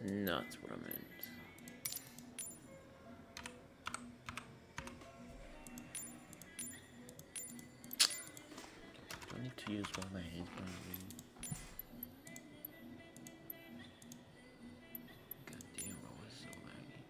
not what I meant. Do I need to use one of my hands? God damn, bro, it's so laggy.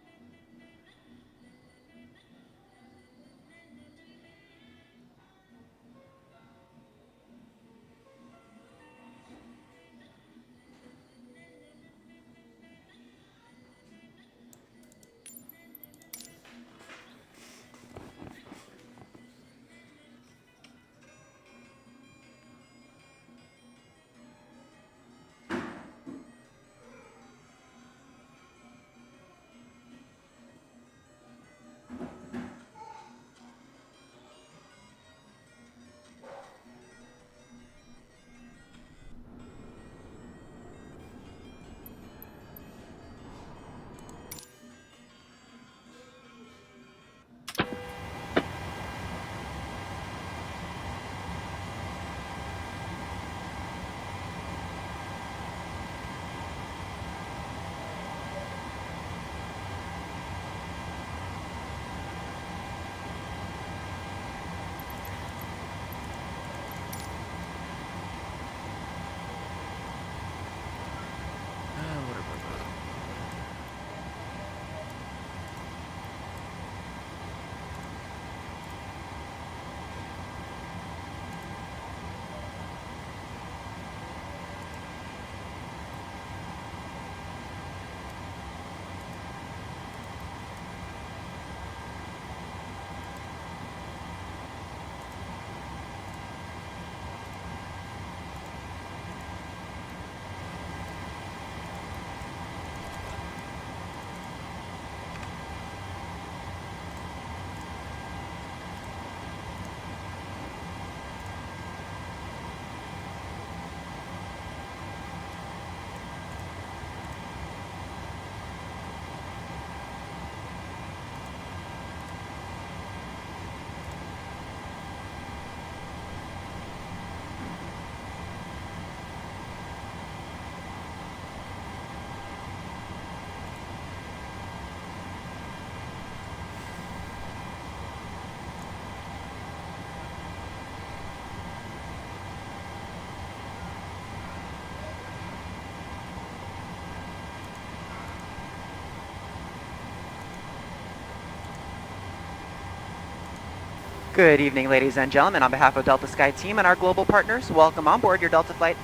Good evening, ladies and gentlemen. On behalf of Delta Sky Team and our global partners, welcome on board your Delta flight.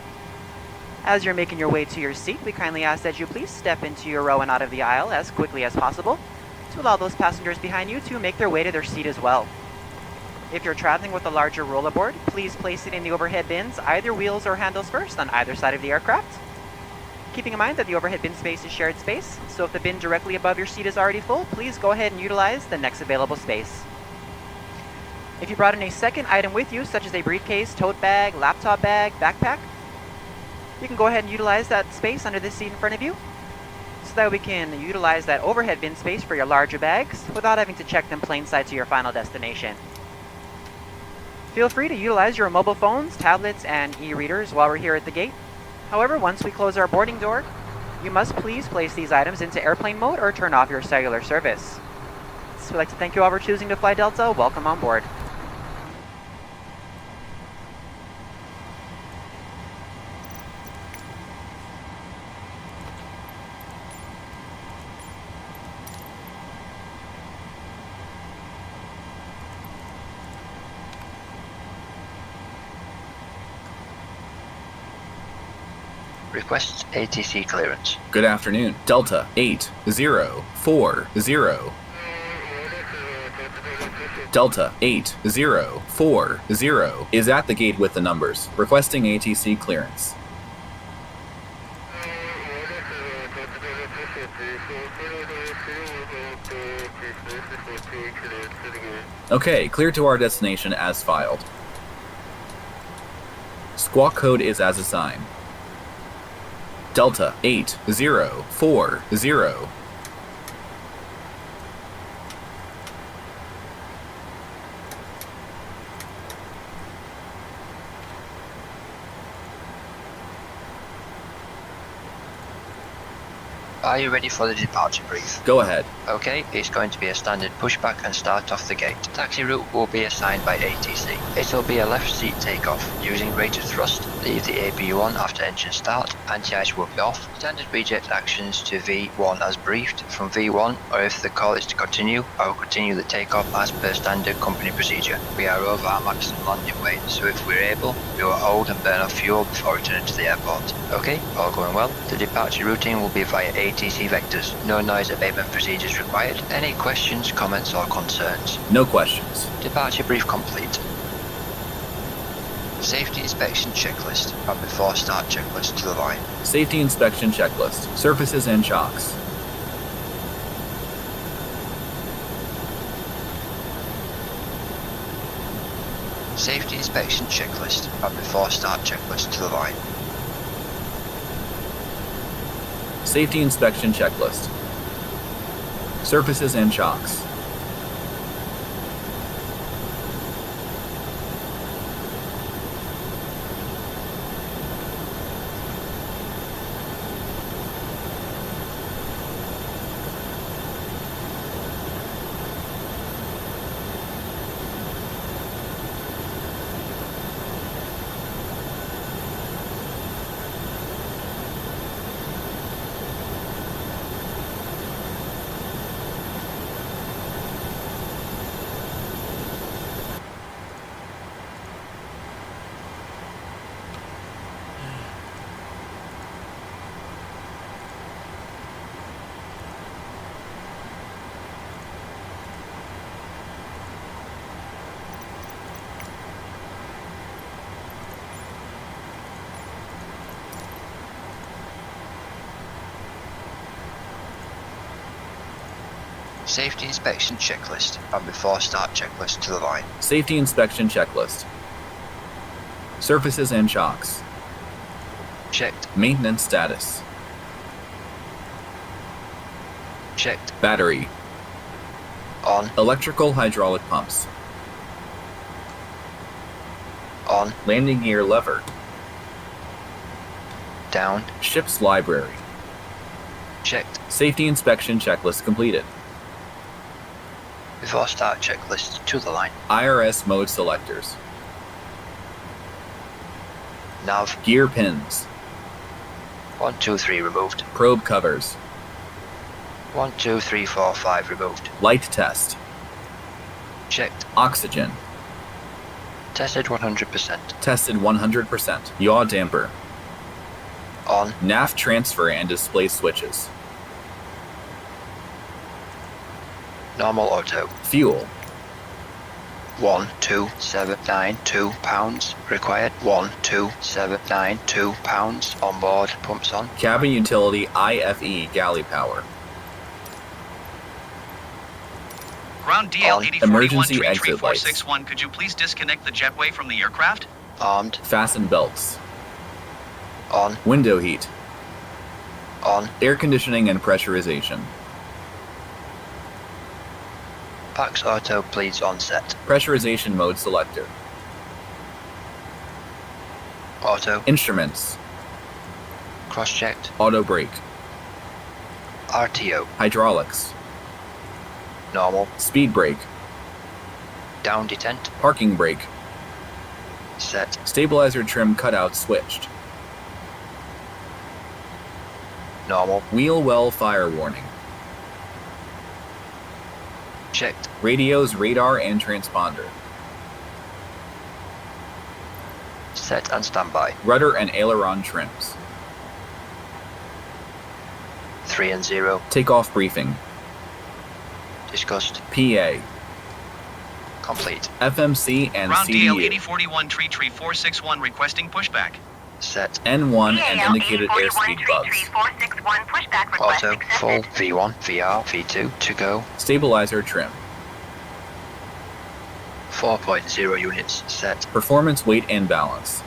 As you're making your way to your seat, we kindly ask that you please step into your row and out of the aisle as quickly as possible to allow those passengers behind you to make their way to their seat as well. If you're traveling with a larger rollerboard, please place it in the overhead bins, either wheels or handles first, on either side of the aircraft. Keeping in mind that the overhead bin space is shared space, so if the bin directly above your seat is already full, please go ahead and utilize the next available space. If you brought in a second item with you, such as a briefcase, tote bag, laptop bag, backpack, you can go ahead and utilize that space under this seat in front of you, so that we can utilize that overhead bin space for your larger bags without having to check them plain sight to your final destination. Feel free to utilize your mobile phones, tablets, and e-readers while we're here at the gate. However, once we close our boarding door, you must please place these items into airplane mode or turn off your cellular service. So we'd like to thank you all for choosing to fly Delta. Welcome on board. Request ATC clearance. Good afternoon. Delta 8040. Delta 8040 is at the gate with the numbers, requesting ATC clearance. Okay, clear to our destination as filed. Squawk code is as assigned. Delta 8040. Are you ready for the departure brief? Go ahead. Okay, it's going to be a standard pushback and start off the gate. Taxi route will be assigned by ATC. It'll be a left seat takeoff, using rated thrust. Leave the APU on after engine start, anti-ice will be off. Standard reject actions to V1 as briefed. From V1, or if the call is to continue, I will continue the takeoff as per standard company procedure. We are over our maximum landing weight, so if we're able, we will hold and burn off fuel before returning to the airport. Okay, all going well. The departure routing will be via ATC vectors. No noise abatement procedures required. Any questions, comments or concerns? No questions. Departure brief complete. Safety inspection checklist, and before start checklist to the line. Safety inspection checklist. Surfaces and shocks. Safety inspection checklist, and before start checklist to the line. Safety inspection checklist. Surfaces and shocks. Safety inspection checklist, and before start checklist to the line. Safety inspection checklist. Surfaces and shocks. Checked. Maintenance status. Checked. Battery. On. Electrical hydraulic pumps. On. Landing gear lever. Down. Ship's library. Checked. Safety inspection checklist completed. Before start checklist to the line. IRS mode selectors. Nav. Gear pins. 1, 2, 3 removed. Probe covers. 1, 2, 3, 4, 5 removed. Light test. Checked. Oxygen. Tested 100%. Tested 100%. Yaw damper. On. NAF transfer and display switches. Normal auto. Fuel. 12792 pounds. Required 12792 pounds. On board. Pumps on. Cabin utility IFE galley power. Ground DL On. 8041 Emergency tree exit lights. 461, could you please disconnect the jetway from the aircraft? Armed. Fasten belts. On. Window heat. On. Air conditioning and pressurization. Pax auto please on set. Pressurization mode selector. Auto. Instruments. Cross-checked. Auto brake. RTO. Hydraulics. Normal. Speed brake. Down detent. Parking brake. Set. Stabilizer trim cutout switched. Normal. Wheel well fire warning. Checked. Radios, radar, and transponder. Set and standby. Rudder and aileron trims. 3 and 0. Takeoff briefing. Discussed. PA. Complete. FMC and Ground DL CDU. 8041 tree 461 requesting pushback. Set. N1 and indicated airspeed bugs. Auto. Full. V1, VR, V2 to go. Stabilizer trim. 4.0 units. Set. Performance, weight, and balance.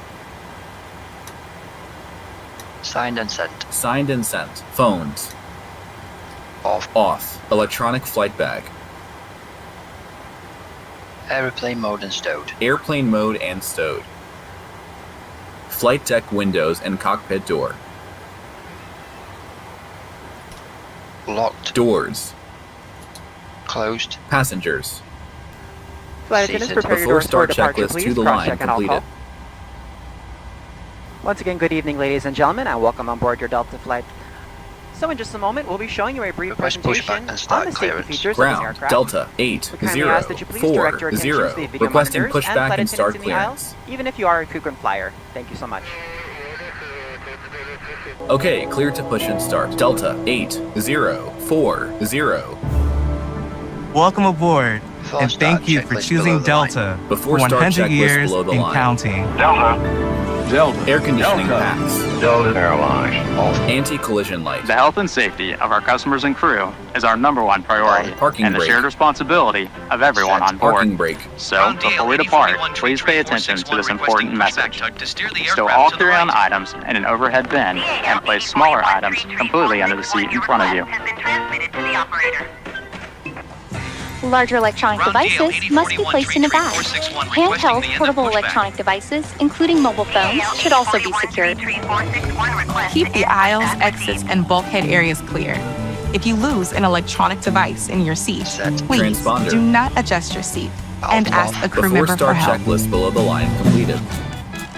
Signed and sent. Signed and sent. Phones. Off. Off. Electronic flight bag. Aeroplane mode and stowed. Airplane mode and stowed. Flight deck windows and cockpit door. Start. Doors. Closed. Passengers. Flight attendants, Seated. prepare your Before doors for start departure, checklist please. to the line Cross-check and all completed. call. Once again, good evening, ladies and gentlemen, and welcome on board your Delta flight. So in just a moment, we'll be showing you a brief Request presentation pushback and start on the safety clearance. features of Ground. the aircraft. Delta We kindly ask that you please direct your 80440. attention to the video Requesting monitors and pushback flight and start attendants in the aisle, clearance. even if you are a frequent flyer. Thank you so much. Okay, clear to push and start. Delta 8040. Welcome aboard, Before and start, thank you for checklist choosing below the line. Delta Before for start 100 checklist years below the and line. counting. Air conditioning packs. Off. Anti-collision light. The health and safety of our customers and crew is our #1 priority, Parking and the brake. shared responsibility of everyone Set. on board. Parking brake. So, Ground DL before we depart, 8041 please pay attention to this important requesting message. pushback tug to steer the Stow aircraft all to the carry-on right. items in an overhead bin and place smaller items completely under the seat in front of you. Larger electronic Ground DL devices must be placed in a bag. 8041 Handheld requesting the end of portable pushback. electronic devices, including mobile phones, should also be secured. Keep the aisles, exits, and bulkhead areas clear. If you lose an electronic device in your seat, Set. please Transponder. do not adjust your seat and ask a crew Before member for start help. checklist below the line completed.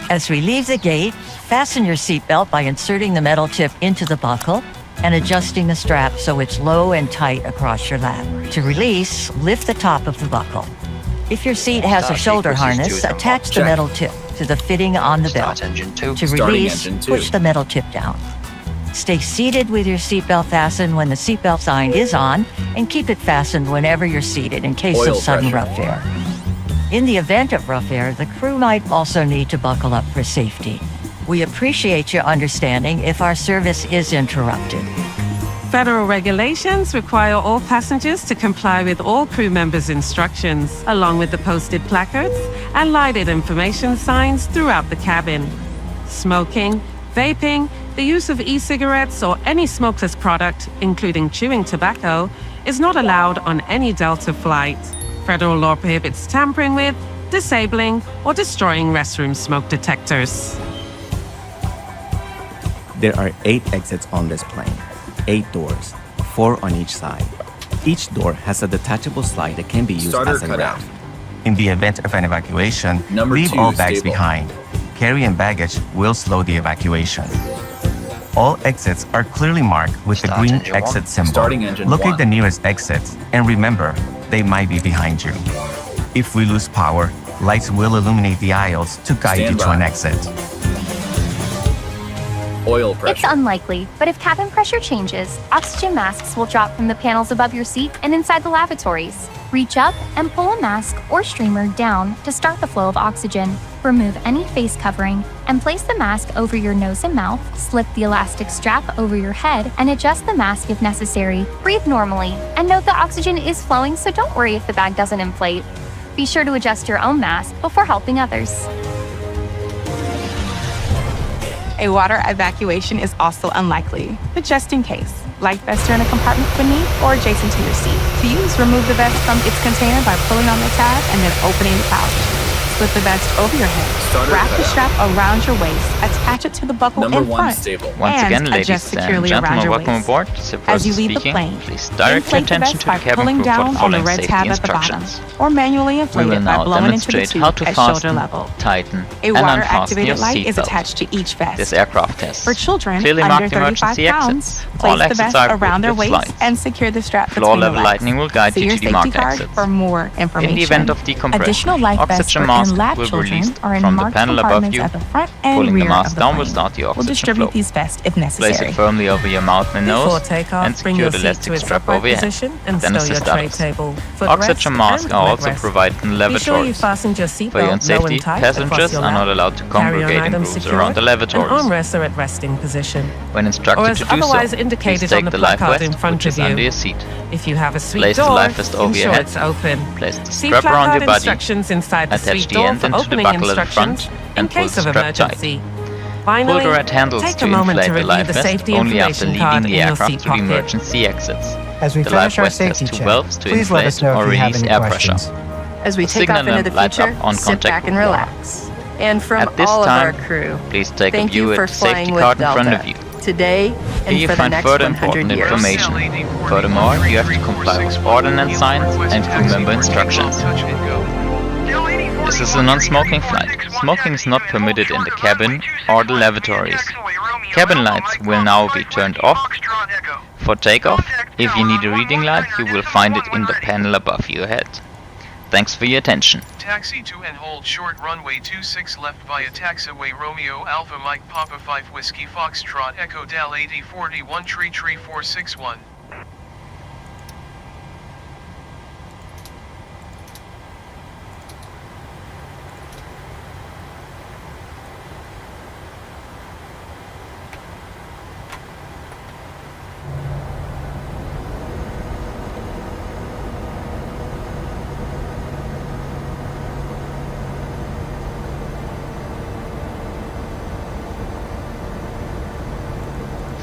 As we leave the gate, fasten your seatbelt by inserting the metal tip into the buckle and adjusting the strap so it's low and tight across your lap. To release, lift the top of the buckle. If your seat has a Start shoulder sequences harness, 2 and attach the Check. metal tip to the fitting on the Start belt. engine 2. To Starting release, engine 2. push the metal tip down. Stay seated with your seatbelt fastened when the seatbelt sign is on, and keep it fastened whenever you're seated in case Oil of sudden pressure. rough air. In the event of rough air, the crew might also need to buckle up for safety. We appreciate your understanding if our service is interrupted. Federal regulations require all passengers to comply with all crew members' instructions, along with the posted placards and lighted information signs throughout the cabin. Smoking, vaping, the use of e-cigarettes or any smokeless product, including chewing tobacco, is not allowed on any Delta flight. Federal law prohibits tampering with, disabling, or destroying restroom smoke detectors. There are 8 exits on this plane, 8 doors, 4 on each side. Each door has a detachable slide that can be used Starter as a cutout. ramp. In the event of an evacuation, Number leave 2 all bags stable. behind. Carry-in baggage will slow the evacuation. All exits are clearly marked with the Start green engine 1. exit symbol. Starting engine Look 1. at the nearest exits and remember, they might be behind you. If we lose power, lights will illuminate the aisles to guide Stand you to by. an exit. Oil It's pressure. unlikely, but if cabin pressure changes, oxygen masks will drop from the panels above your seat and inside the lavatories. Reach up and pull a mask or streamer down to start the flow of oxygen. Remove any face covering and place the mask over your nose and mouth. Slip the elastic strap over your head and adjust the mask if necessary. Breathe normally and note the oxygen is flowing, so don't worry if the bag doesn't inflate. Be sure to adjust your own mask before helping others. A water evacuation is also unlikely, but just in case. Life vests are in a compartment beneath or adjacent to your seat. To use, remove the vest from its container by pulling on the tab and then opening the pouch. Slip the vest over your head. Starter Wrap the cutout. strap around your waist. Attach it to the buckle Number in 1 front. stable. Once And again, ladies adjust and securely around gentlemen, your welcome waist. aboard. This is the As you person leave the speaking. plane, Please direct your inflate the attention vest to by the cabin pulling crew for down the on the following red safety tab at the bottom, instructions. or manually We inflate will it by now blowing into the demonstrate tube how to at shoulder fasten, level. tighten, A and unfasten your water-activated light is seatbelt. attached to each vest. This aircraft has For children clearly under marked 35 emergency pounds, exits. All place the exits vest are around their equipped with waist slides. and secure the strap Floor between the level legs. lighting will guide See you your to the safety marked card exits. for more information. In the event of decompression, Additional life vests oxygen for mask in-lab will be children released are in from the marked panel above compartments you. at the front and Pulling the rear mask of the down will plane. start the We'll oxygen distribute flow. these vests if Place necessary. it firmly over your mouth and Before nose takeoff, and bring secure your the seat elastic to its strap upright over your head. position and Then stow your assist tray others. table. Oxygen masks and are leg also rest. provided in Be sure you lavatories. fastened your For your seatbelt own low safety, and tight across passengers your are not lap. allowed to Carry-on congregate in items groups secured, around the and lavatories. armrests are at resting position. When Or instructed as to do otherwise so, please indicated take on the the life placard vest, in front which is of under you. your seat. If you have a suite Place the door, life vest over your ensure head. it's open. Place the See strap around placard your body, instructions inside the attach suite the door end for into the opening buckle at the instructions front, in and pull case the of strap tight. emergency. Pull Finally, the red handles take to a moment inflate to the review life the vest safety only after information leaving card the in your aircraft seat to the pocket. emergency exits. As we The finish life our vest has safety two check, valves to please let inflate us know or if you have release any air questions. pressure. As we The take off signal into the lights up future, on sit contact back and with the wall. relax. And from At this all time, of our crew, please take a thank view you at for the safety flying with card in front Delta. of you. today and Here you for the find next further 100 important years. information. Furthermore, you have to comply with ordnance signs and crew member instructions. This is a non-smoking flight. Smoking is not permitted in the cabin or the lavatories. Cabin lights will now be turned off. For takeoff, if you need a reading light, you will find it in the panel above your head. Thanks for your attention. Taxi to and hold short runway 26 left via taxiway Romeo Alpha Mike Papa 5 Whiskey Foxtrot Echo Del 8041 Tree 461.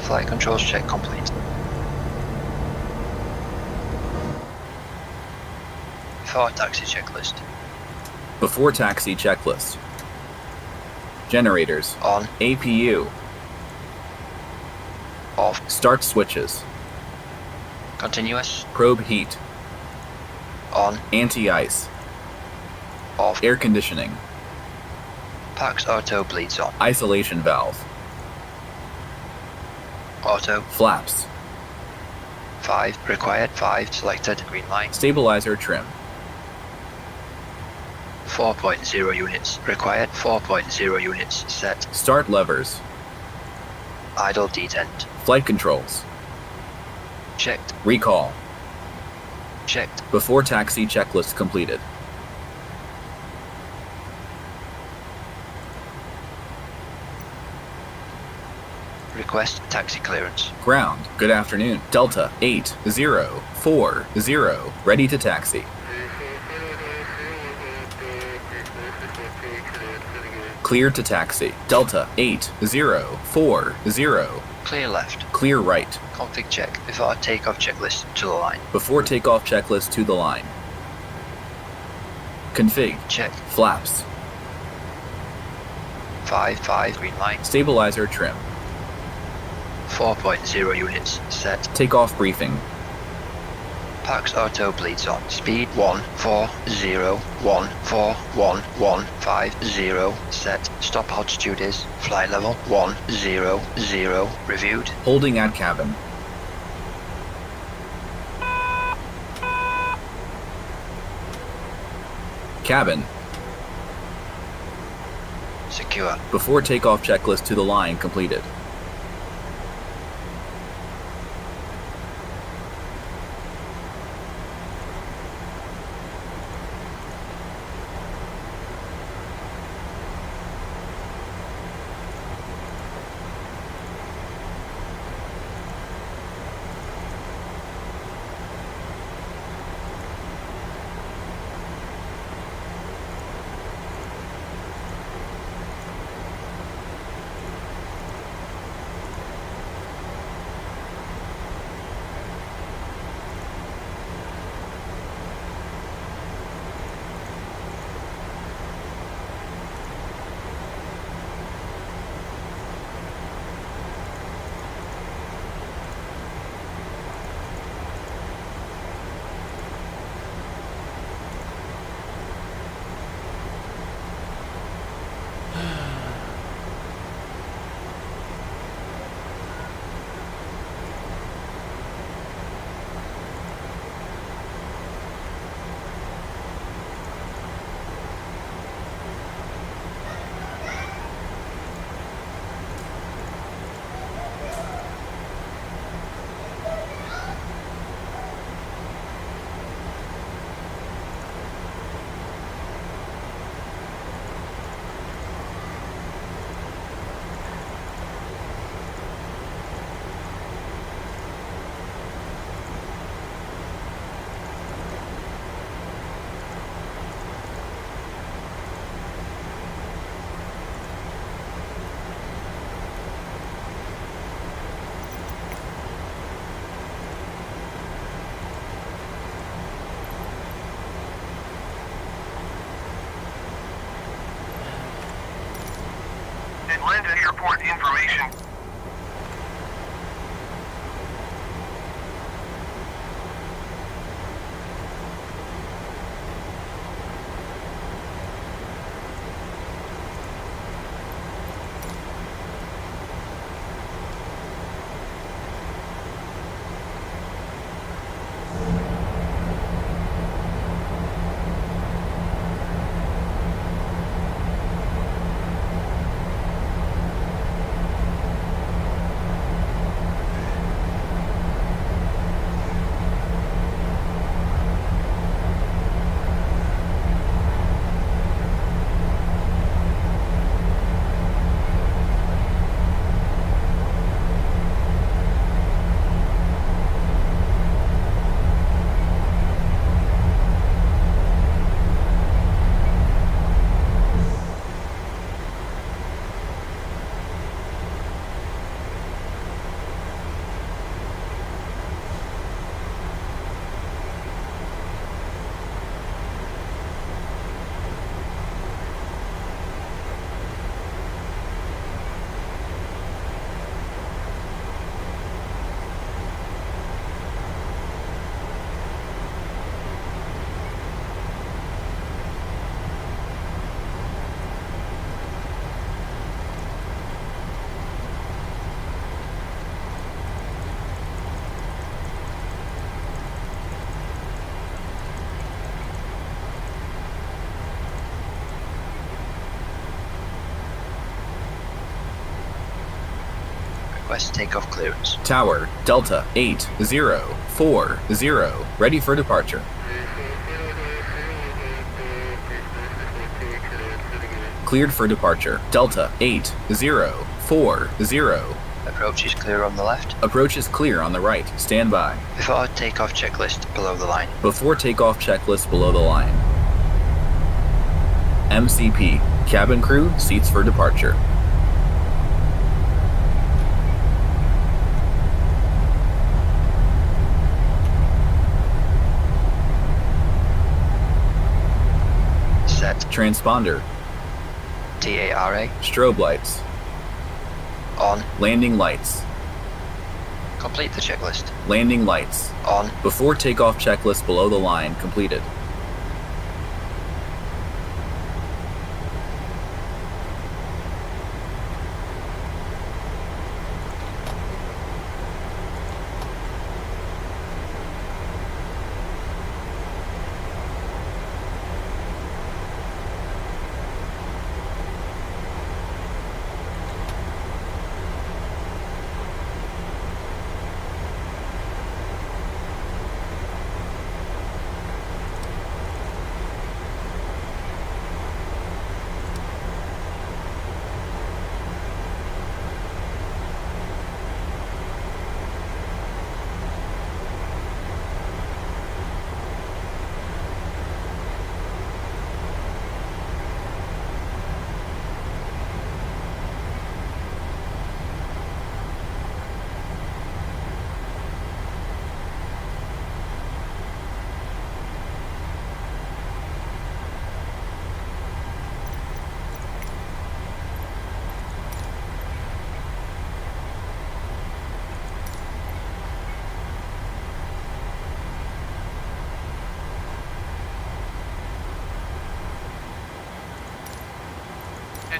Flight controls check complete. Before taxi checklist. Before taxi checklist. Generators. On. APU. Off. Start switches. Continuous. Probe heat. On. Anti-ice. Off. Air conditioning. Pax auto bleeds on. Isolation valve. Auto. Flaps. 5. Required. 5. Selected. Green light. Stabilizer trim. 4.0 units. Required. 4.0 units. Set. Start levers. Idle detent. Flight controls. Checked. Recall. Checked. Before taxi checklist completed. Request taxi clearance. Ground. Good afternoon. Delta 8040. Ready to taxi. Clear to taxi. Delta 8040. Clear left. Clear right. Config check. Before takeoff checklist to the line. Before takeoff checklist to the line. Config. Check. Flaps. 5. Green light. Stabilizer trim. 4.0 units. Set. Takeoff briefing. Pax auto bleeds on. Speed 140141150. Set. Stop altitude is. Flight level 100. Reviewed. Holding at cabin. Cabin. Secure. Before takeoff checklist to the line completed. Atlanta Airport information. request takeoff clearance. Tower, Delta 8040, ready for departure. Cleared for departure. Delta 8040. Approach is clear on the left. Approach is clear on the right. Stand by. Before takeoff checklist below the line. Before takeoff checklist below the line. MCP, cabin crew, seats for departure. Set. Transponder. TARA. Strobe lights. On. Landing lights. Complete the checklist. Landing lights. On. Before takeoff checklist below the line completed.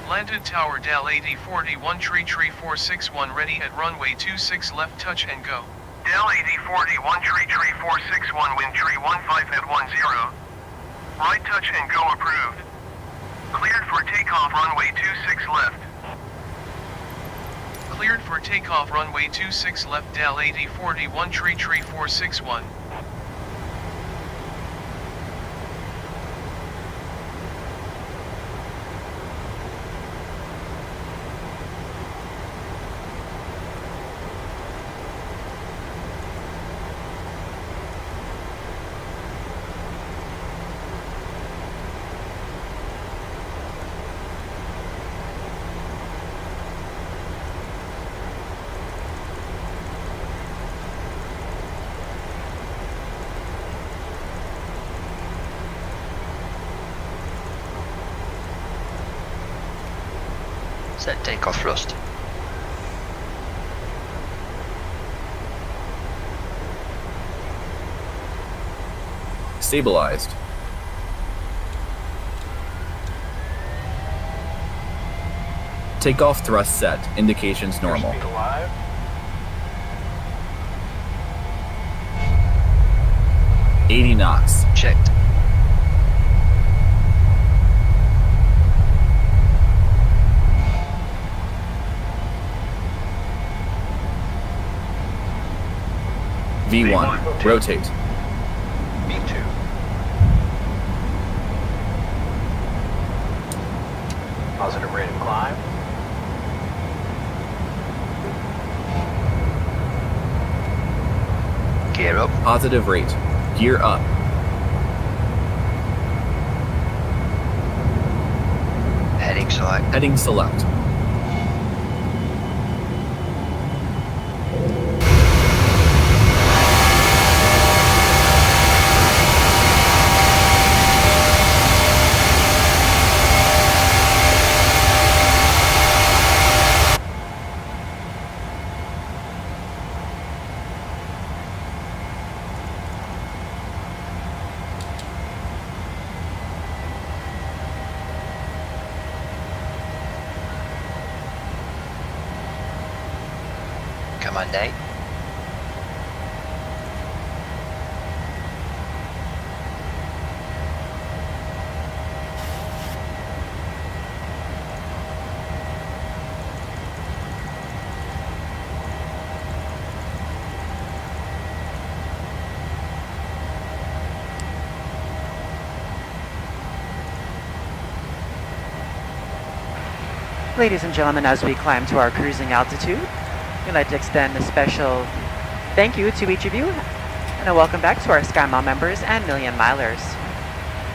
Landed Tower Dal 8041 tree 461 ready at runway 26 left touch and go. Dal 8041 tree 461 wind tree 15 at 10. Right touch and go approved. Cleared for takeoff runway 26 left. Cleared for takeoff runway 26 left Dal 8041 tree 461. Set takeoff thrust. Stabilized. Takeoff thrust set. Indications normal. 80 knots. Checked. V1, rotate. V2. Positive rate of climb. Gear up. Positive rate. Gear up. Heading select. Heading select. Command A. Ladies and gentlemen, as we climb to our cruising altitude, we'd like to extend a special thank you to each of you and a welcome back to our SkyMile members and Million Milers.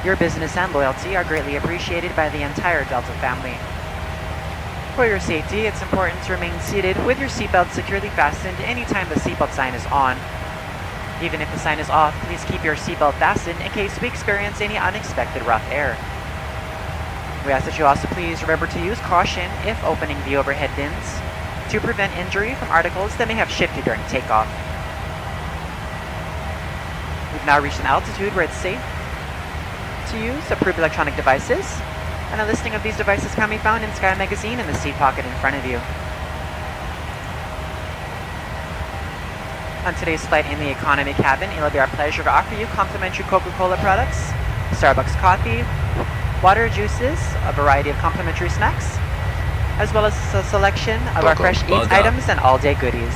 Your business and loyalty are greatly appreciated by the entire Delta family. For your safety, it's important to remain seated with your seatbelt securely fastened anytime the seatbelt sign is on. Even if the sign is off, please keep your seatbelt fastened in case we experience any unexpected rough air. We ask that you also please remember to use caution if opening the overhead bins to prevent injury from articles that may have shifted during takeoff. We've now reached an altitude where it's safe to use approved electronic devices, and a listing of these devices can be found in Sky Magazine in the seat pocket in front of you. On today's flight in the economy cabin, it'll be our pleasure to offer you complimentary Coca-Cola products, Starbucks coffee, water, juices, a variety of complimentary snacks, as well as a selection of our fresh eats items and all-day goodies.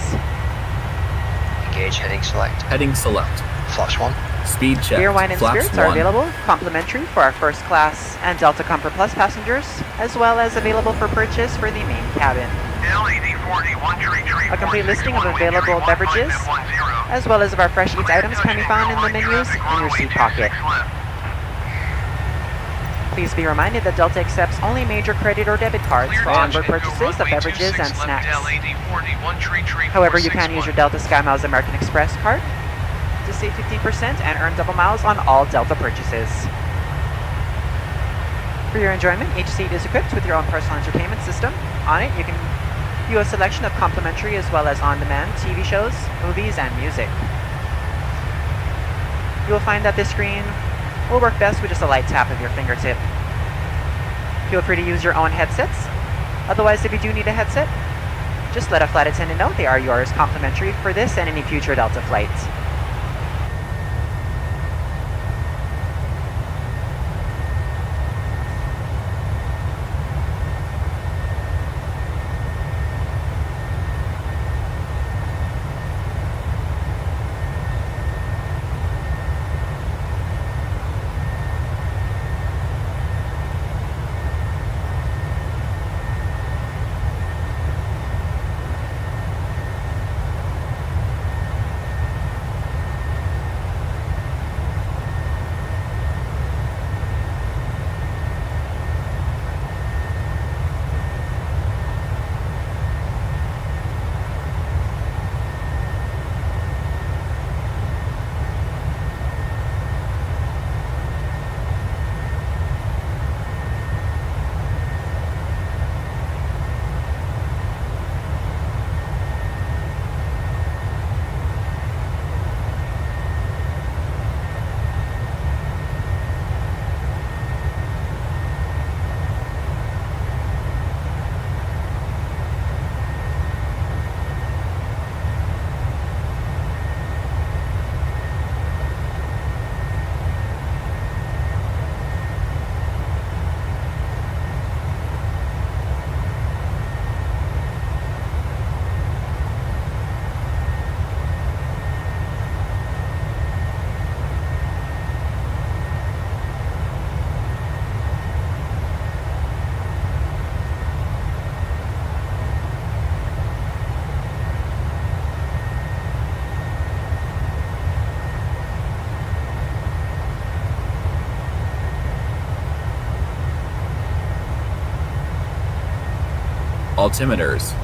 Engage heading select. Heading select. Flaps 1. Speed check. Beer, wine, and Flaps spirits are 1. available complimentary for our first class and Delta Comfort Plus passengers, as well as available for purchase for the main cabin. A complete listing of available beverages, as well as of our fresh eats items, can be found in the menus in your seat pocket. Please be reminded that Delta accepts only major credit or debit cards for onboard purchases of beverages and snacks. However, you can use your Delta SkyMiles American Express card to save 15% and earn double miles on all Delta purchases. For your enjoyment, each seat is equipped with your own personal entertainment system. On it, you can view a selection of complimentary as well as on-demand TV shows, movies, and music. You will find that this screen will work best with just a light tap of your fingertip. Feel free to use your own headsets. Otherwise, if you do need a headset, just let a flight attendant know they are yours complimentary for this and any future Delta flights. Altimeters.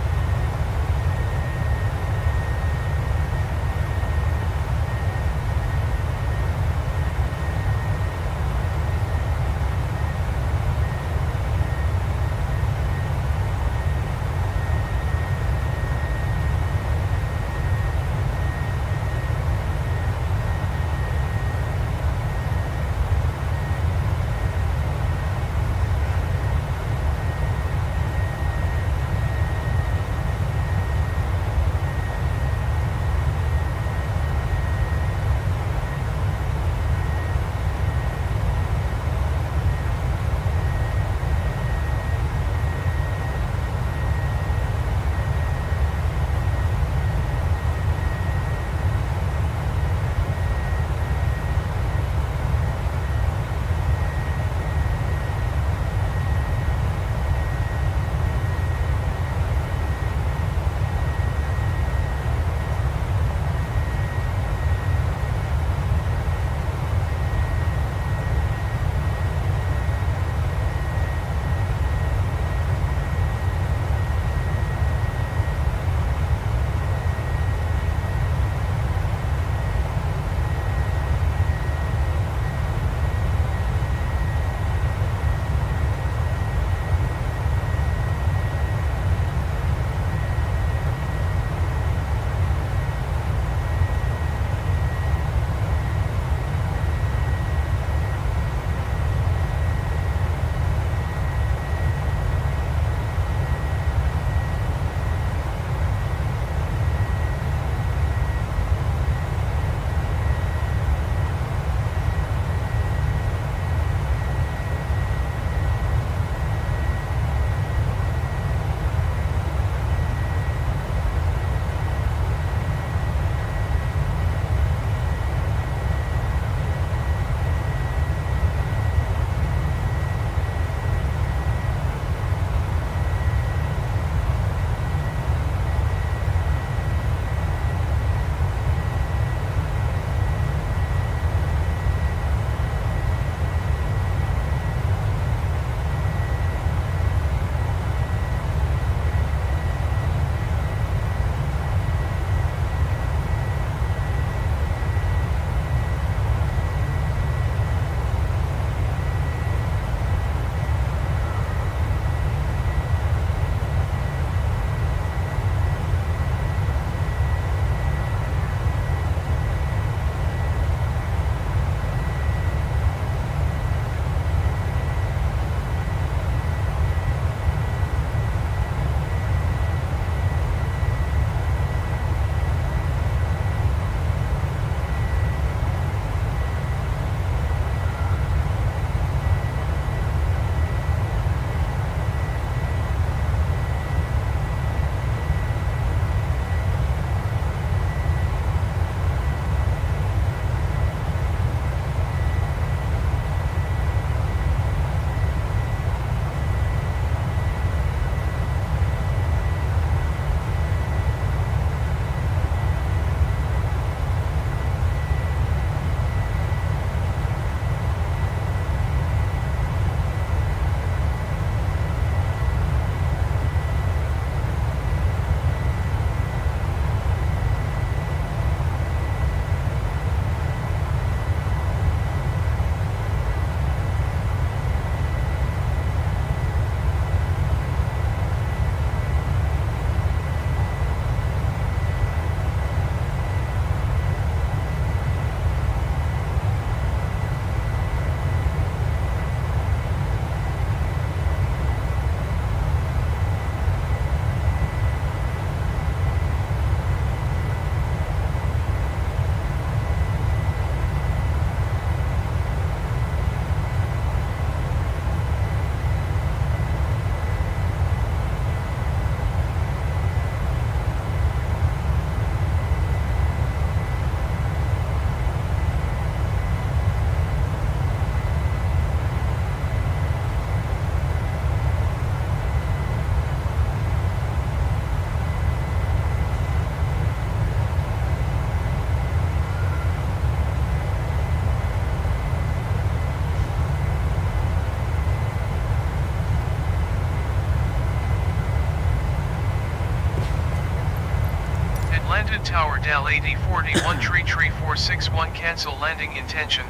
Descended Tower Del 8041 Tree 461 cancel landing intention.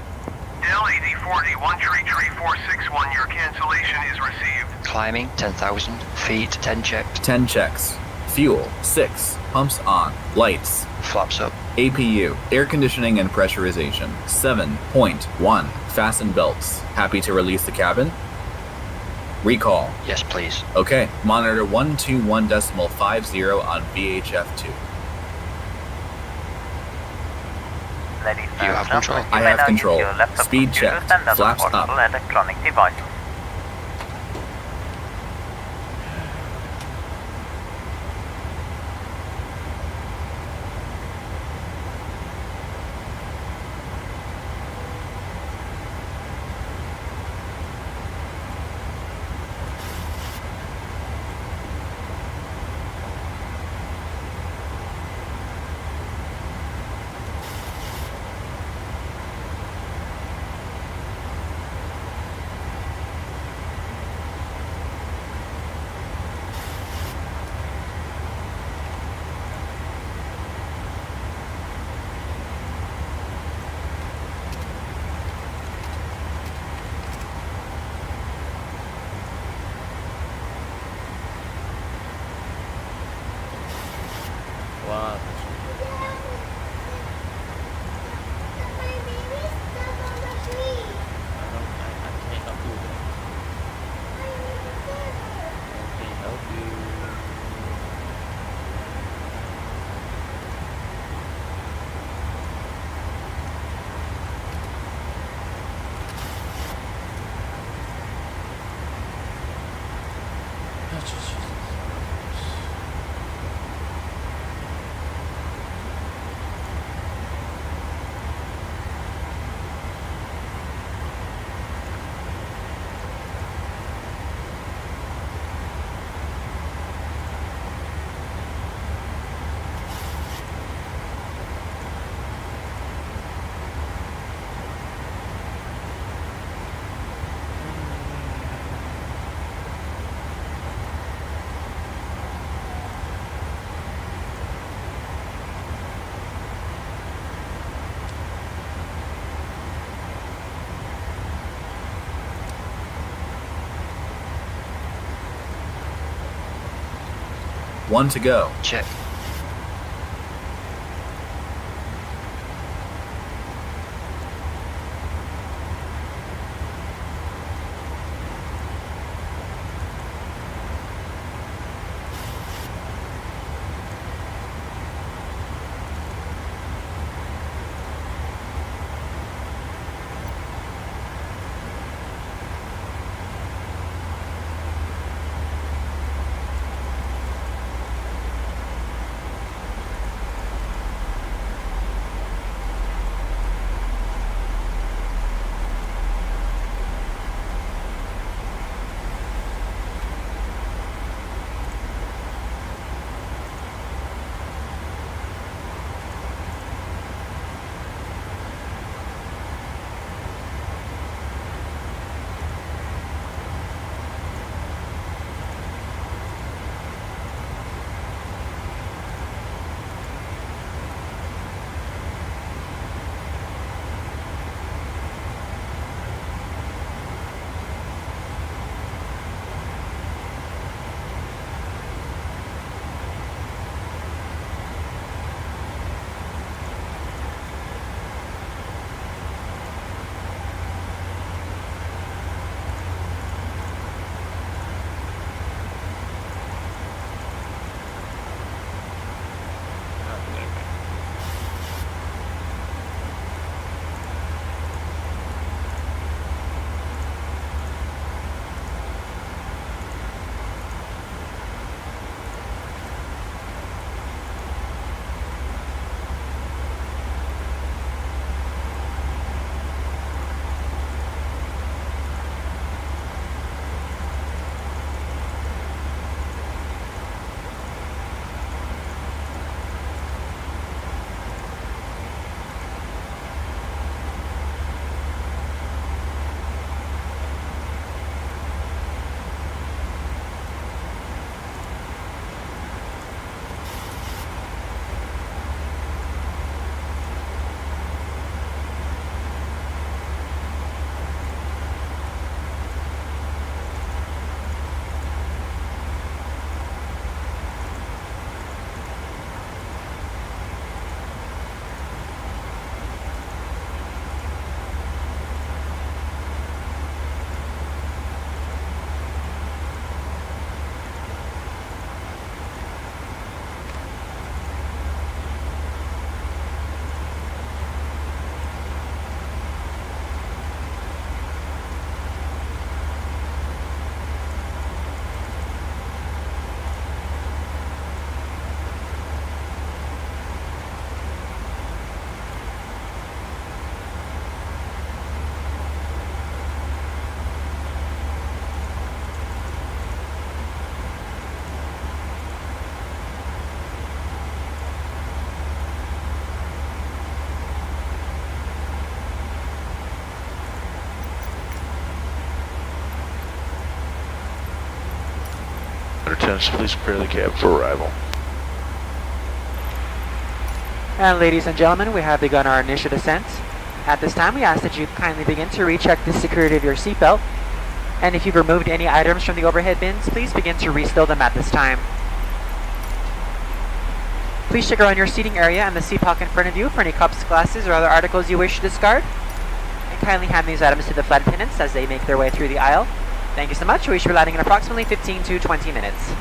Del 8041 Tree 461, your cancellation is received. Climbing 10,000 feet, 10 checks. 10 checks. Fuel, 6. Pumps on. Lights. Flaps up. APU, air conditioning and pressurization, 7.1. Fasten belts. Happy to release the cabin? Recall. Yes, please. Okay, monitor 121.50 on VHF2. You have control. I have control. Speed checked. Flaps up. Electronic device. Wow. One to go. Check. Lieutenants, please prepare the cab for arrival. And ladies and gentlemen, we have begun our initial descent. At this time, we ask that you kindly begin to recheck the security of your seatbelt. And if you've removed any items from the overhead bins, please begin to restow them at this time. Please check around your seating area and the seat pocket in front of you for any cups, glasses, or other articles you wish to discard. And kindly hand these items to the flight attendants as they make their way through the aisle. Thank you so much. We should be landing in approximately 15 to 20 minutes.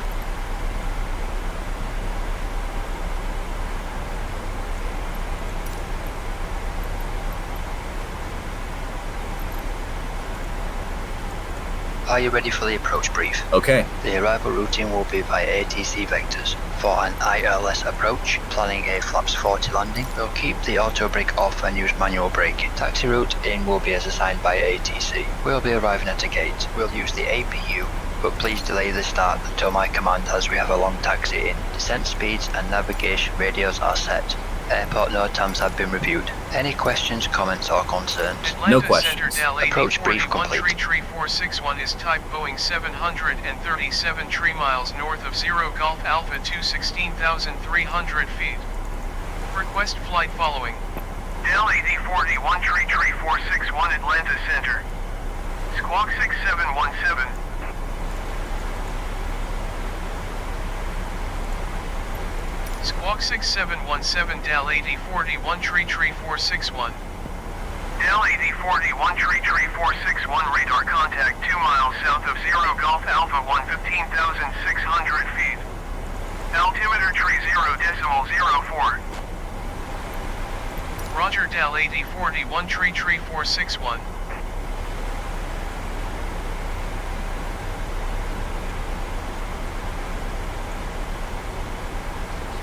Are you ready for the approach brief? Okay. The arrival routing will be via ATC vectors. For an ILS approach, planning a flaps 40 landing, we'll keep the auto brake off and use manual braking. Taxi route in will be as assigned by ATC. We'll be arriving at a gate. We'll use the APU, but please delay the start until my command as we have a long taxi in. Descent speeds and navigation radios are set. Airport NOTAMs have been reviewed. Any questions, comments or concerns? Atlanta No Center, questions. Dal Approach brief 8041 complete. 33461 is type Boeing 737 3 miles north of 0 Golf Alpha 216,300 feet. Request flight following. Dal 8041 33461 Atlanta Center. Squawk 6717. Squawk 6717 Dal 8041 33461. Dal 8041 33461 radar contact 2 miles south of 0 Golf Alpha 115,600 feet. Altimeter 30.04. Roger Dal 8041 33461.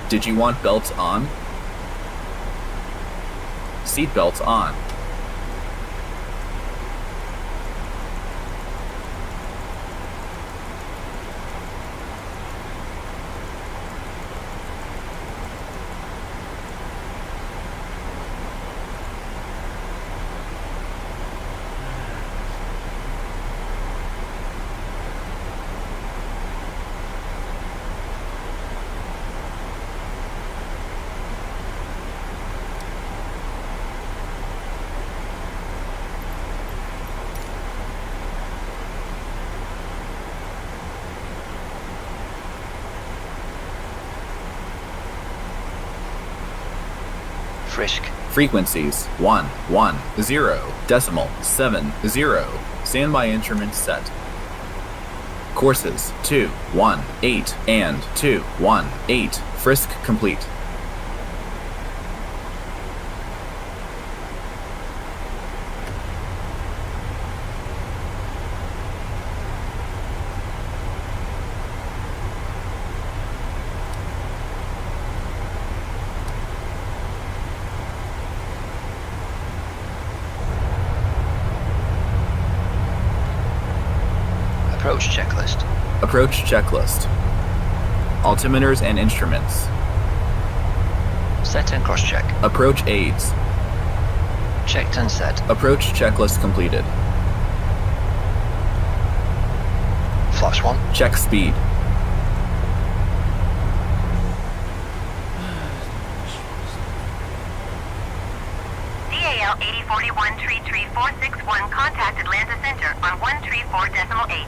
Did you want belts on? Seat belts on. Frisk. Frequencies 1, 1, 0, decimal 7, 0. Standby instruments set. Courses 2, 1, 8, and 2, 1, 8. Frisk complete. Approach checklist. Approach checklist. Altimeters and instruments. Set and cross-check. Approach aids. Checked and set. Approach checklist completed. Flaps 1. Check speed. DAL 8041 33461 contact Atlanta Center on 134.8.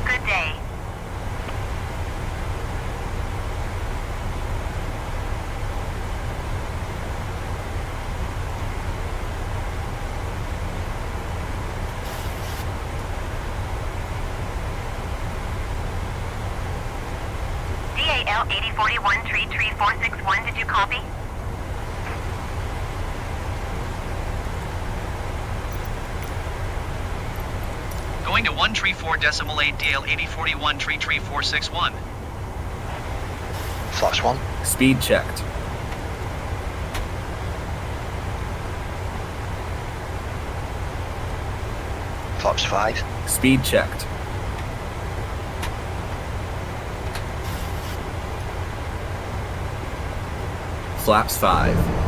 Good day. DAL 8041 33461, did you copy? Going to 134.8 DL 8041 33461. Flaps 1. Speed checked. Flaps 5. Speed checked. Flaps 5.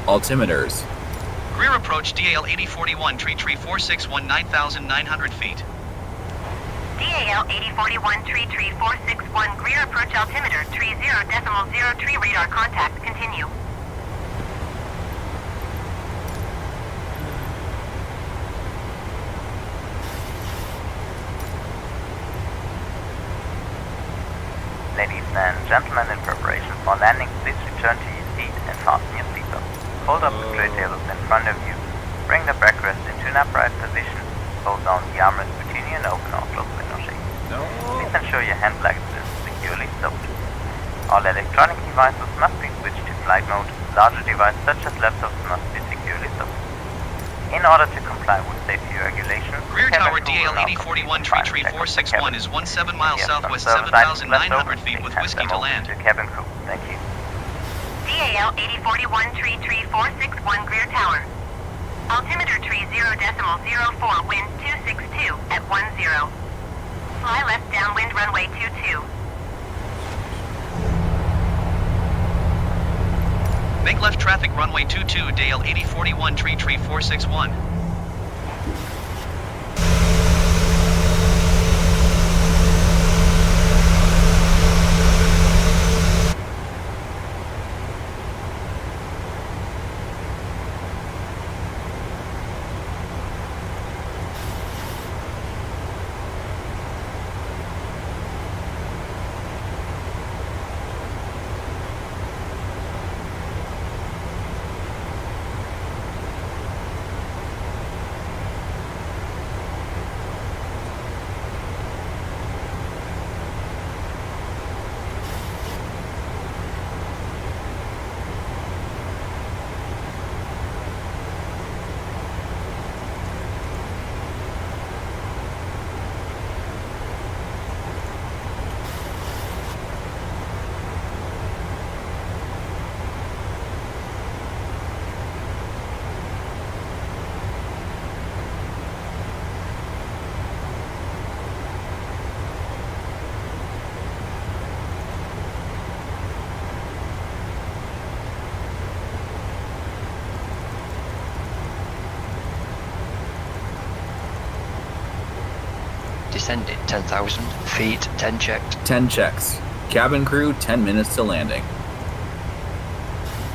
Altimeters. Rear approach DAL 8041, tree 461, 9,900 feet. DAL 8041, tree 461, rear approach altimeter, tree 0.03 radar contact, continue. Ladies and gentlemen, in preparation for landing, please return to your seat and fasten your seatbelt. Hold up the tray tables in front of you. Bring the backrest into an upright position. Hold down the armrest between you and open or close window shades. Please ensure your hand luggage is securely stowed. All electronic devices must be switched to flight mode. Larger devices such as laptops must be securely stowed. In order to comply with safety regulations, Rear tower DAL 8041, tree 461 is 17 miles southwest, 7,900 feet with whiskey to land. Cabin crew, thank you. DAL 8041, tree 461, rear tower. Altimeter tree 0.04, wind 262 at 10. Fly left downwind runway 22. Make left traffic runway 22, DAL 8041, tree 461. Descending 10,000 feet, 10 checked. 10 checks. Cabin crew, 10 minutes to landing.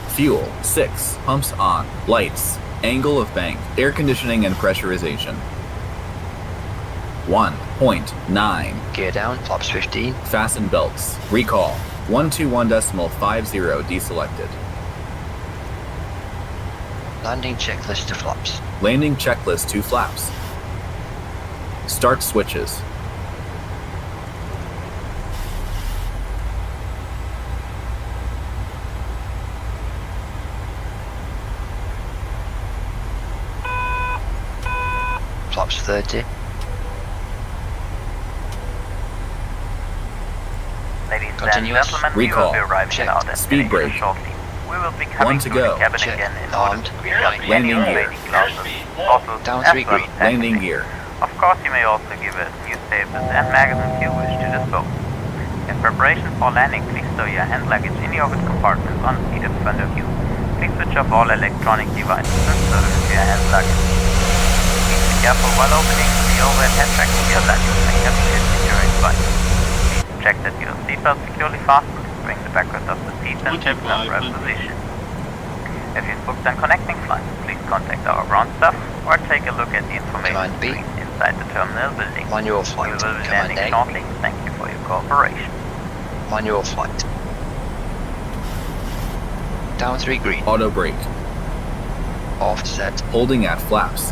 Fuel, 6. Pumps on. Lights. Angle of bank. Air conditioning and pressurization. 1.9. Gear down, flaps 15. Fasten belts. Recall. 121.50 deselected. Landing checklist to flaps. Landing checklist to flaps. Start switches. Flaps 30. Ladies Continuous. and gentlemen, Recall. we will be arriving at our Speed destination brake. shortly. We will be coming 1 to through go. the cabin Check. again in Armed. order to pick up Landing any gear. remaining glasses, bottles, Down as 3 well green. as Landing packaging. gear. Of course, you may also give us newspapers and magazines you wish to dispose. In preparation for landing, please stow your hand luggage in the overhead compartment on the seat in front of you. Please switch off all electronic devices and stow them into your hand luggage. Please be careful while opening the overhead hatchback of your luggage may have shifted during flight. Please check that your seatbelt is securely fastened. Bring the backrest of the seat into its upright position. If you've booked an connecting flight, please contact our ground staff or take a look at the information Command B. screen inside the terminal building. Manual We flight. will be Command landing A. shortly. Thank you for your cooperation. Manual flight. Down 3 green. Auto brake. Off set. Holding at flaps.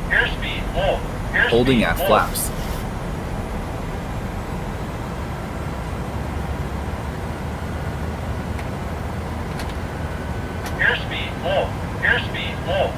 Airspeed full. Holding at flaps. Airspeed full. Airspeed full.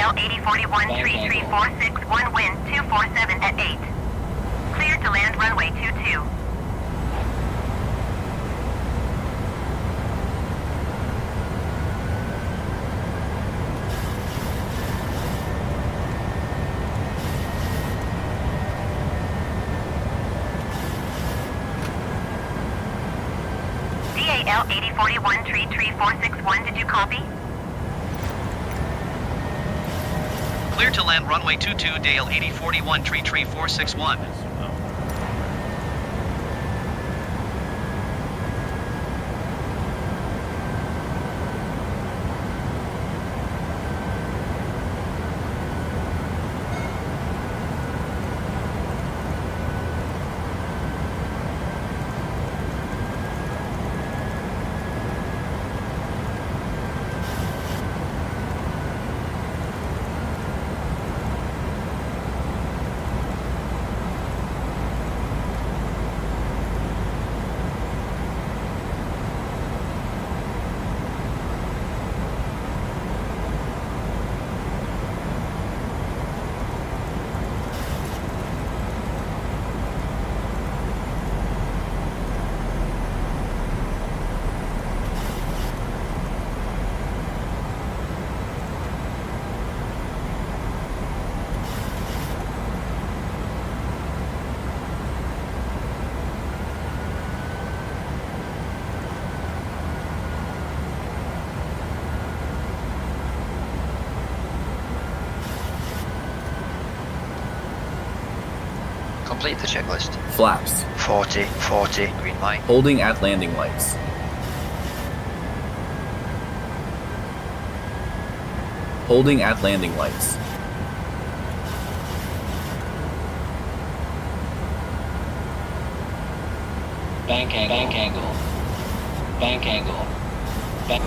DAL 8041 tree 3461, wind 247 at 8. Cleared to land runway 22. DAL 8041 tree 3461, did you copy? Clear to land runway 22, Dale 8041, tree 461. Complete the checklist. Flaps. 40, 40, green light. Holding at landing lights. Holding at landing lights. Bank angle. Bank angle. Bank angle. Bank.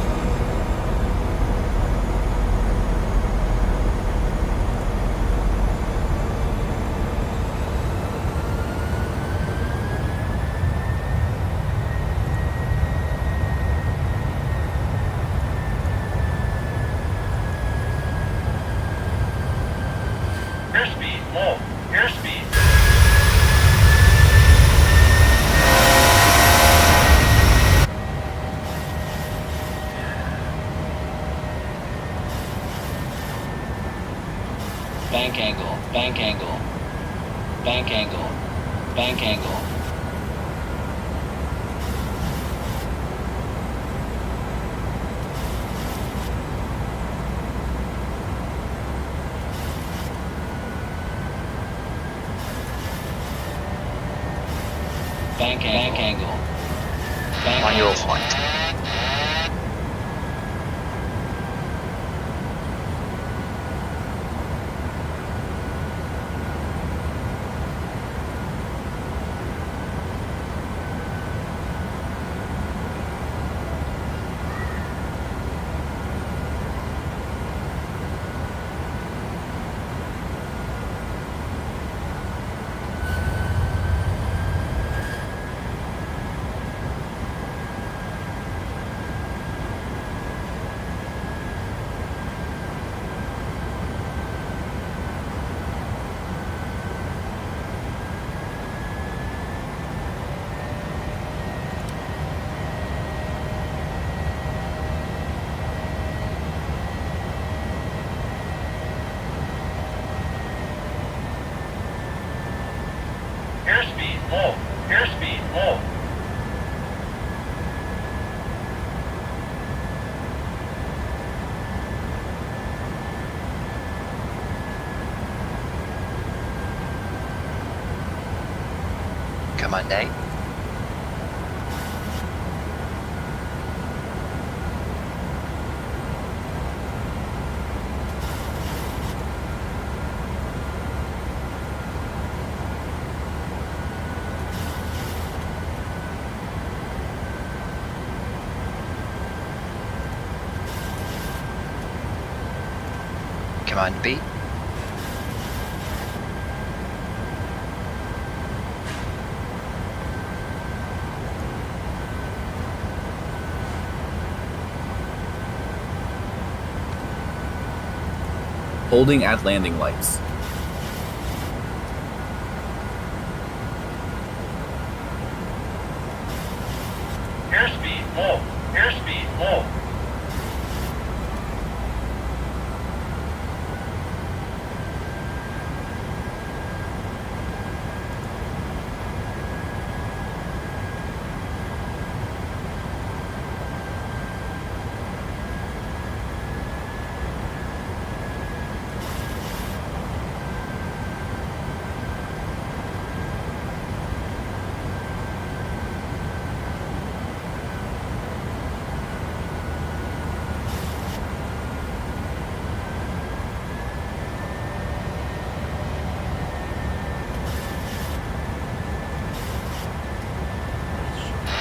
Airspeed, low. Airspeed. Bank angle. Bank angle. Bank angle. Bank angle. Bank angle. Bank On your angle. flight. Airspeed, low. Airspeed, low. Command A. Command B. Holding at landing lights. Airspeed low. Airspeed low.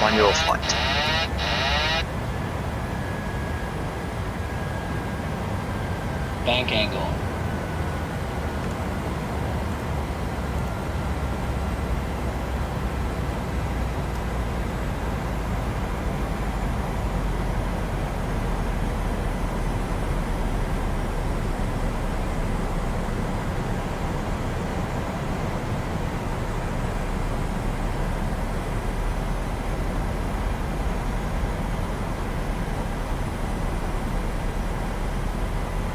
On your flight. Bank angle.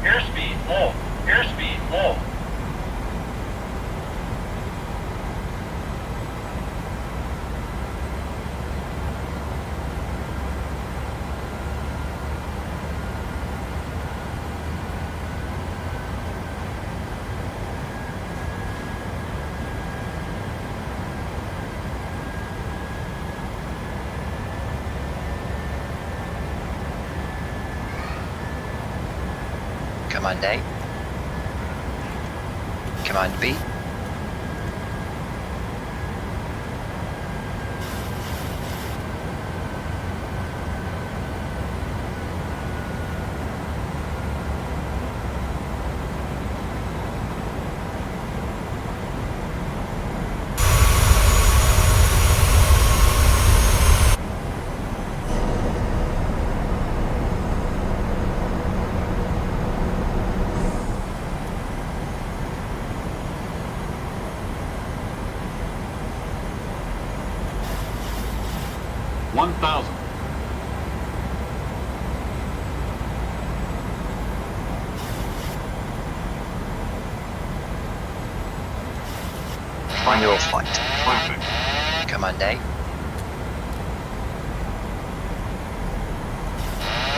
Airspeed low. Airspeed low. Command A. Command B. On your flight. Command A.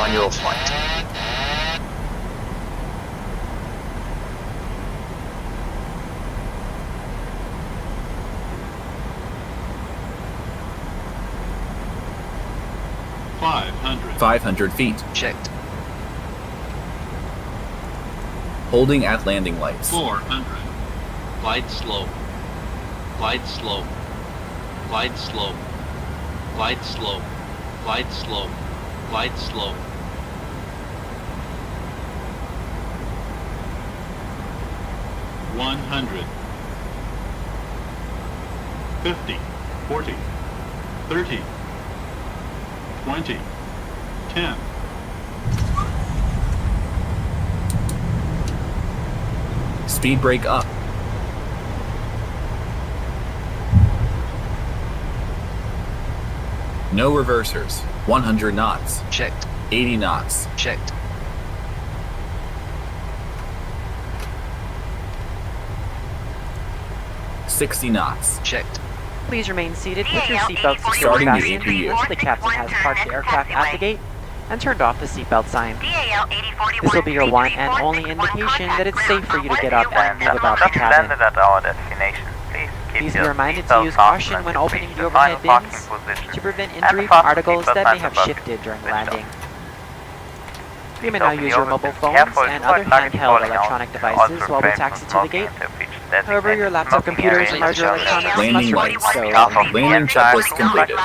On your flight. $500. 500 feet. Checked. Holding at landing lights. 400. Glide slow. Glide slow. Glide slow. Glide slow. Glide slow. Glide slow. $100. 50. 40. 30. 20. 10. Speed brake up. No reversers. 100 knots. Checked. 80 knots. Checked. $60 knots. Checked. Please remain seated with your seatbelt securely Starting the fastened APU. until the captain has parked the aircraft at the gate and turned off the seatbelt sign. This will be your one and only indication that it's safe for you to get up and move about the cabin. Landed at our destination. Please be reminded to use caution when opening the overhead bins to prevent injury from articles that may have shifted during landing. You may now use your mobile phones and other handheld electronic devices while we taxi to the gate. However, your laptop computers and larger electronics Landing must remain lights. so. Landing checklist completed.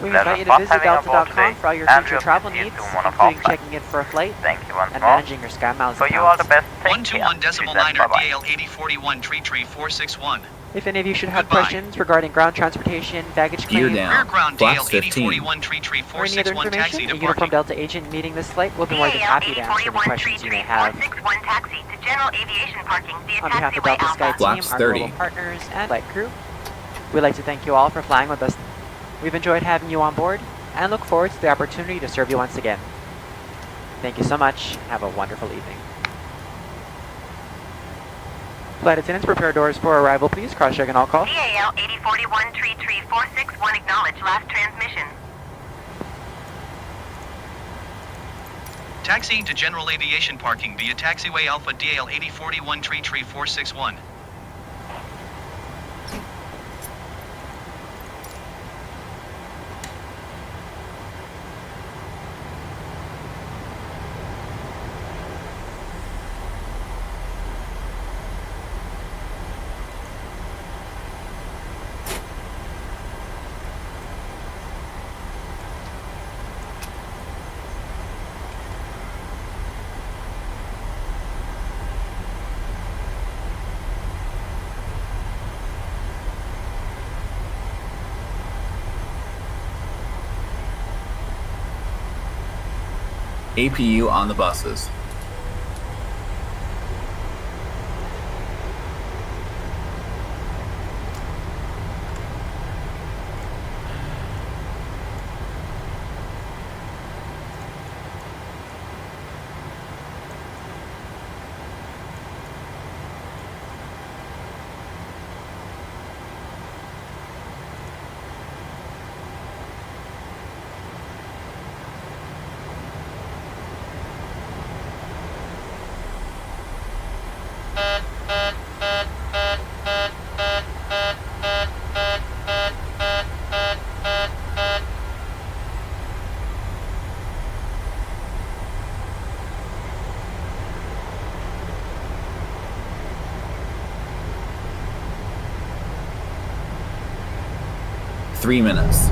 We invite you to visit Delta.com for all your future travel needs, including checking in for a flight and managing your Sky Miles accounts. 121.9er DAL 8041 Tree 461. If any of you should have Goodbye. questions regarding ground transportation, baggage Gear claim, down. Rear ground DL Flaps 15. 8041 tree or any other 461 taxi information, to a parking. Uniform Delta agent meeting this flight will be more than happy to answer any questions you may have. 461 taxi to general aviation parking via On behalf of taxiway Delta Sky Alpha. Team, Flaps our 30. global partners, and flight crew, we'd like to thank you all for flying with us. We've enjoyed having you on board and look forward to the opportunity to serve you once again. Thank you so much, and have a wonderful evening. Flight attendants, prepare doors for arrival, please. Cross-check and all call. DAL 8041 tree 461 acknowledge last transmission. Taxiing to general aviation parking via taxiway Alpha DAL 8041 tree 461. APU on the buses. Three minutes.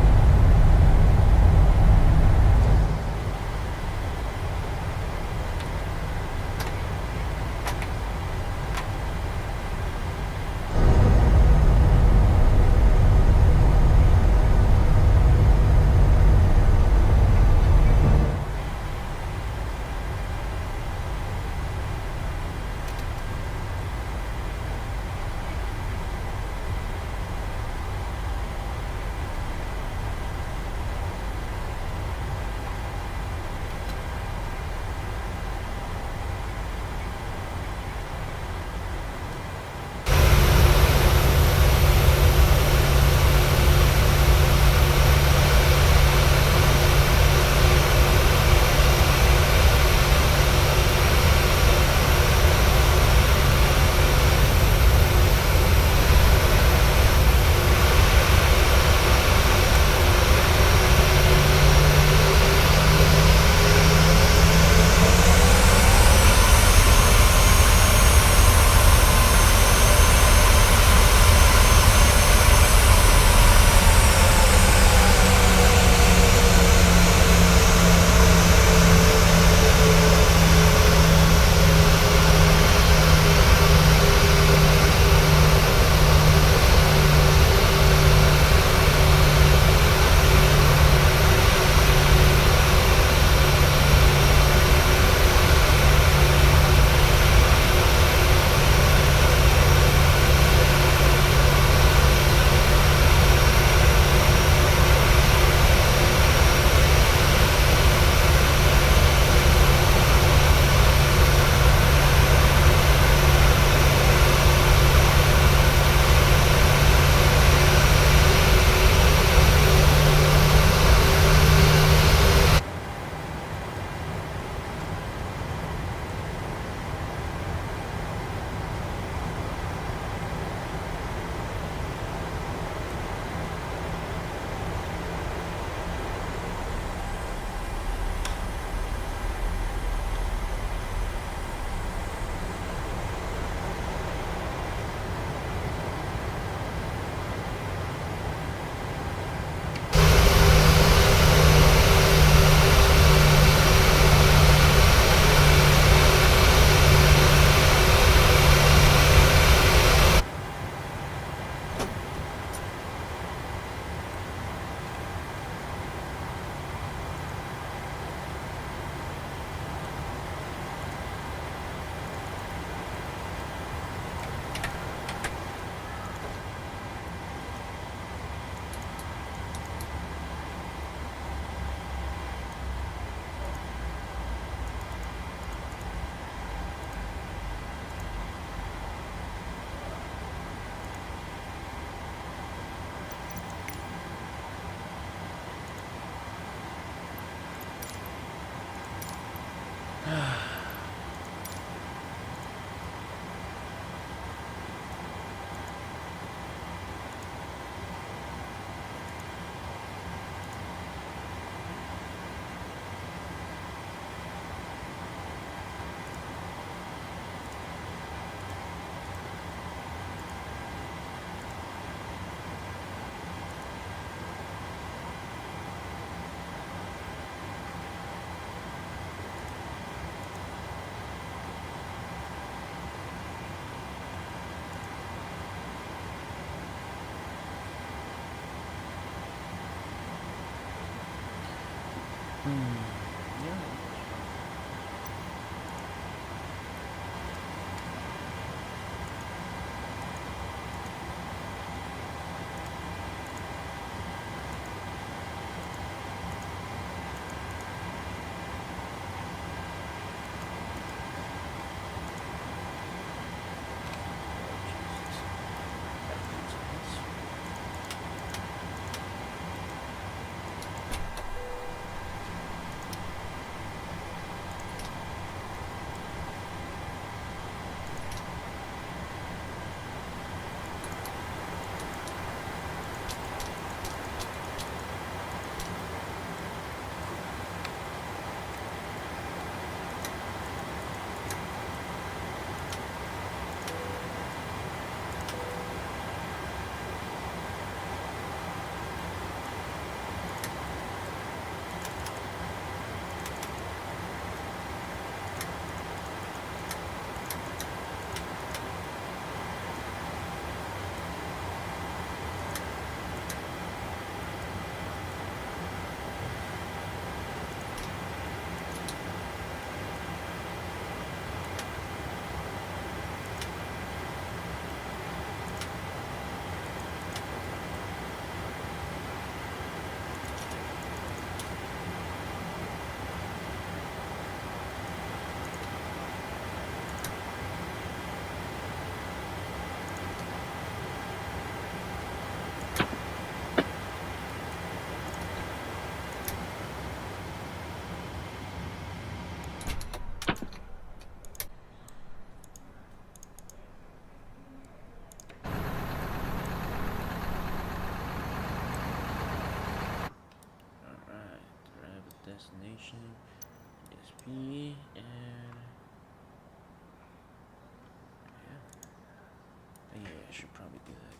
Destination is P, and yeah, I should probably do that.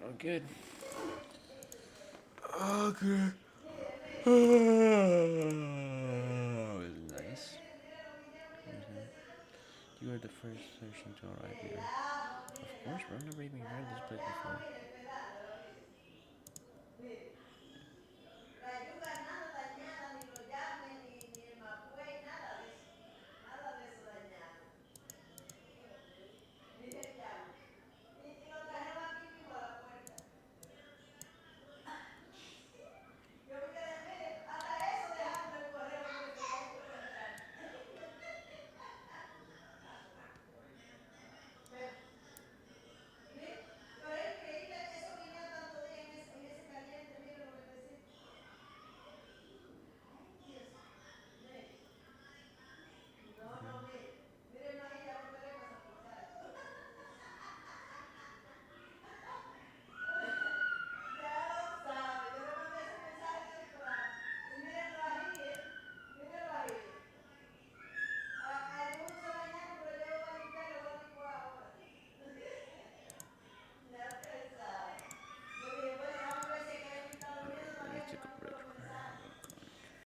Oh, good. Okay. Oh, nice. You are the first person to arrive here. Of course, bro. I've never even heard this place before.